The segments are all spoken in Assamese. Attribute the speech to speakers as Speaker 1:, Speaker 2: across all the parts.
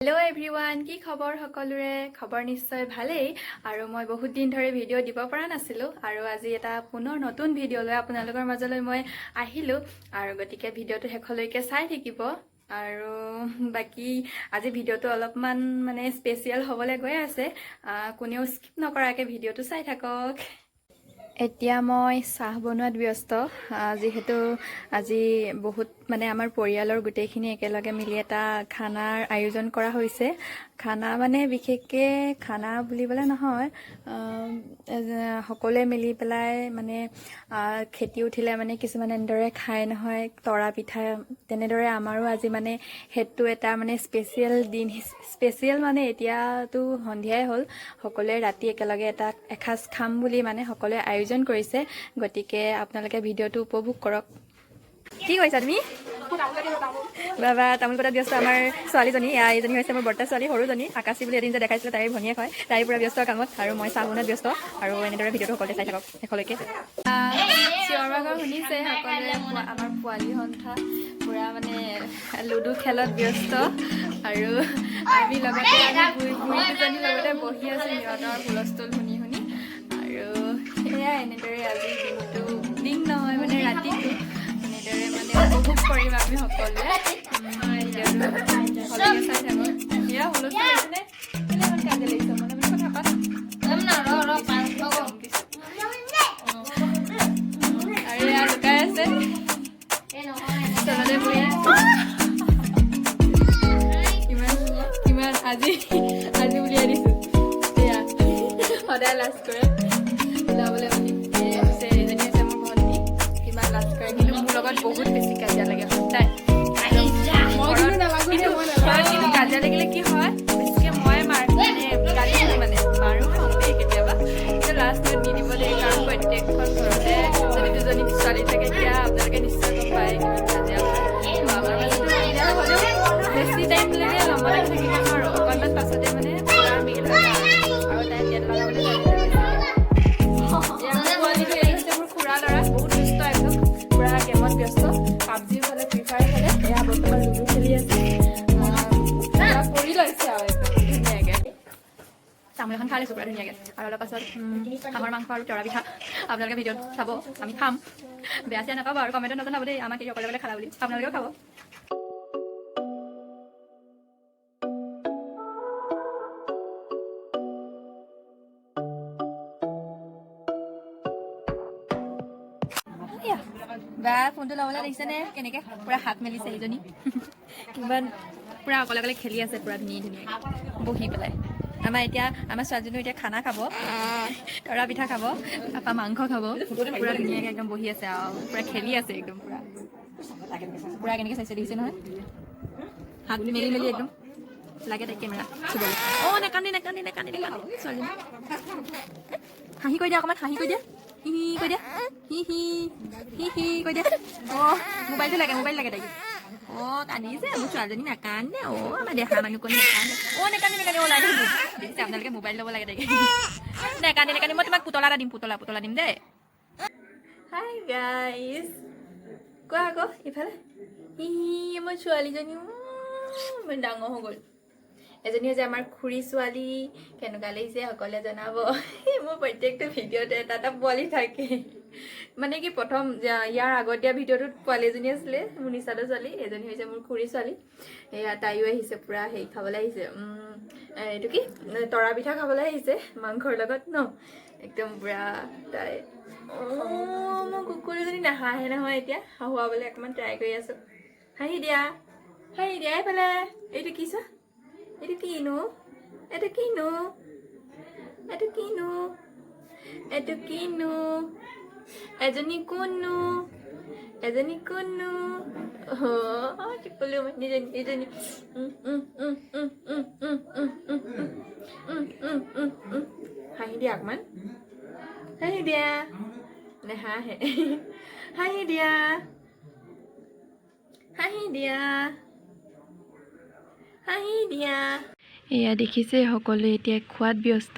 Speaker 1: हेलो एभ्रिवान की खबर सकलोरे खबर निश्चय भालेই আৰু মই বহুত দিন ধৰি ভিডিঅ' দিব পৰা নাছিলো আৰু আজি এটা পুনৰ নতুন ভিডিঅ' লৈ আপোনালোকৰ মাজলৈ মই আহিলো আৰু গতিকে ভিডিঅ'টো শেষলৈকে চাই থাকিব আৰু বাকি আজি ভিডিঅ'টো অলপমান মানে স্পেচিয়েল হ'বলৈ গৈ আছে কোনেও স্কিপ নকৰাকে ভিডিঅ'টো চাই থাকক এতিয়া মই চাহ বনোৱাত ব্যস্ত যেহেতু আজি বহুত মানে আমাৰ পৰিয়ালৰ গোটেইখিনি একেলগে মিলি এটা খানাৰ আয়োজন কৰা হৈছে খানা মানে বিশেষকে খানা বুলিবলে নহয় সকলোৱে মিলি পেলাই মানে খেতি উঠিলে মানে কিছুমান এনেদৰে খাই নহয় তৰা পিঠা তেনেদৰে আমাৰো আজি মানে হেতু এটা মানে স্পেচিয়েল মানে এতিয়াতো সন্ধিয়াই হ'ল সকলোৱে ৰাতি একেলগে এটা এখাজ খাম বুলি মানে সকলোৱে আয়োজন কৰিছে গতিকে আপোনালোকে ভিডিঅ'টো উপভোগ কৰক কি কৈছা তুমি বাবা তামোল কটা ব্যস্ত আমাৰ ছোৱালীজনী এইজনী হৈছে মোৰ বৰ্তা ছোৱালী সৰুজনী আকাশী বুলি এদিন যে দেখাইছিলোঁ তাইৰ ভনীয়েক হয় তাইৰ পৰা ব্যস্ত কামত আৰু মই চাহ বনোৱাত ব্যস্ত আৰু এনেদৰে ভিডিঅ'টো সকলোৱে চাই থাকক শেষলৈকে চিঞৰ বাখৰ শুনিছে সকলোৱে আমাৰ পোৱালী সন্থা পুৰা মানে লুডু খেলত ব্যস্ত আৰু আমি লগতে বুঢ়ী দুজনীৰ লগতে বহি আছোঁ সিহঁতৰ হুলস্থুল শুনি শুনি আৰু সেয়া এনেদৰে আজি দিন নহয় মানে ৰাতিটো এনেদৰে মানে উপভোগ কৰিম আমি সকলোৱে ভালকে চাই থাকক সেয়া হুলস্থুল লাগিছেনে কেলে ইমান কাজিয়া লাগিছে মনে মনে কথা পাত আৰু এয়া লুকাই আছে তলতে বহি কিমান আজি উলিয়াই দিছো এয়া সদায় লাজ কৰে ওলাবলৈ বুলি এজনী হৈছে মোৰ ভণ্টি কিমান লাজ কৰে কিন্তু মোৰ লগত বহুত বেছি কাজিয়া লাগে সদায় কিন্তু কাজিয়া লাগিলে কি হয় বেছিকে মই গালি মানে মাৰো খাওঁতেই কেতিয়াবা কিন্তু লাষ্ট নোট দি দিব দেই কাৰণ প্ৰত্যেকখন ঘৰতে যদি দুজনী ছোৱালী থাকে তেতিয়া আপোনালোকে নিশ্চয় গম পায় কিমান কাজিয়া হয় আমাৰ মাজতো কাজিয়া হ'লেও বেছি টাইমলৈকে লম্বালৈকে থাকিব নোৱাৰো অকণমান পাছতে মানে পুৰা মিল হয় আৰু তাই তেল লগাবলৈ মোৰ খুৰা ল'ৰা বহুত দুষ্ট একদম পুৰা গেমত ব্যস্ত পাবজিও খেলে ফ্ৰী ফায়াৰ খেলে এয়া বৰ্তমান লুডু খেলি আছে কৰি লৈছে আৰু ধুনীয়াকে তামোল এখন খাই লৈছোঁ পুৰা ধুনীয়াকে আৰু অলপ পাছত হাঁহৰ মাংস আৰু তৰা পিঠা আপোনালোকে ভিডিঅ'ত চাব আমি খাম বেয়া চেয়া নাপাব আৰু কমেণ্টত নজনাব দেই আমাক অকলে অকলে খালা বুলি আপোনালোকেও খাব বা ফোনটো ল'বলৈ দেখিছেনে কেনেকৈ পুৰা হাত মেলিছে এইজনী কিমান পুৰা অকলে অকলে খেলি আছে পুৰা ধুনীয়াকৈ বহি পেলাই আমাৰ ছোৱালীজনীও এতিয়া খানা খাব তৰা পিঠা খাব তাৰপৰা মাংস খাব পুৰা ধুনীয়াকৈ একদম বহি আছে আৰু পুৰা খেলি আছে একদম পুৰা কেনেকৈ চাইছে দেখিছে নহয় হাত মেলি একদম লাগে তাই কেমেৰা চুবলৈ নেকান্দি ছোৱালী হাঁহি কৈ দিয়া অকণমান হাঁহি কৈ দিয়া হি কৈ দিয়া হি কৈ দিয়া মোবাইল লাগে তাইক কান্দিছে মোৰ ছোৱালীজনী নাকান্দে আমাৰ দেখা মানুহ কণী নাকান্দে নেকান্দি ওলাই দেখিছে আপোনালোকে মোবাইল ল'ব লাগে তাইক নেকান্দি মই তোমাক পুতলা এটা দিম পুতলা দিম দেই হাই গাইজ কোৱা আকৌ ইফালে মোৰ ছোৱালীজনী ডাঙৰ হৈ গ'ল এজনী হৈছে আমাৰ খুৰী ছোৱালী কেনেকুৱা লাগিছে সকলোৱে জনাব মোৰ প্ৰত্যেকটো ভিডিঅ'তে এটা পোৱালি থাকে মানে কি প্ৰথম ইয়াৰ আগত দিয়া ভিডিঅ'টোত পোৱালি এজনী আছিলে মোৰ নিচাদৰ ছোৱালী এজনী হৈছে মোৰ খুৰী ছোৱালী এয়া তাইও আহিছে পুৰা হেৰি খাবলৈ আহিছে এইটো কি তৰা পিঠা খাবলৈ আহিছে মাংসৰ লগত ন একদম পুৰা তাই মোৰ কুকুৰজনী নাহাঁহে নহয় এতিয়া হাঁহুৱাবলৈ অকণমান ট্ৰাই কৰি আছোঁ হাঁহি দিয়া এইফালে এইটো কি চোৱা এইটো কিনো এজনী কোননো টিপলো নিজনী হাঁহি দিয়া অকণমান হাঁহি দিয়া নেহাঁহে হাঁহি দিয়া এয়া দেখিছে সকলোৱে এতিয়া খোৱাত ব্যস্ত।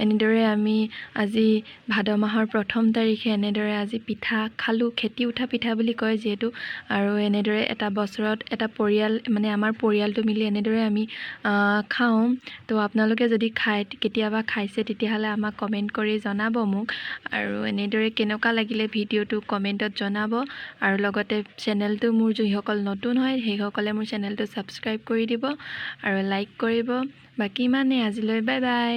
Speaker 1: এনেদৰে আমি আজি ভাদ মাহৰ ১ম তাৰিখে এনেদৰে আজি পিঠা খালোঁ, খেতি উঠা পিঠা বুলি কয় যিহেতু। আৰু এনেদৰে এটা বছৰত এটা পৰিয়াল মানে আমাৰ পৰিয়ালটো মিলি এনেদৰে আমি খাওঁ। তো আপোনালোকে যদি কেতিয়াবা খাইছে তেতিয়াহ'লে আমাক কমেণ্ট কৰি জনাব মোক। আৰু এনেদৰে কেনেকুৱা লাগিলে ভিডিঅ'টো কমেণ্টত জনাব। আৰু লগতে চেনেলটো মোৰ যিসকল নতুন হয় সেইসকলে মোৰ চেনেলটো ছাবস্ক্ৰাইব কৰি দিব আৰু লাইক কৰিব। বাকী ইমানেই আজিলৈ, বাই বাই।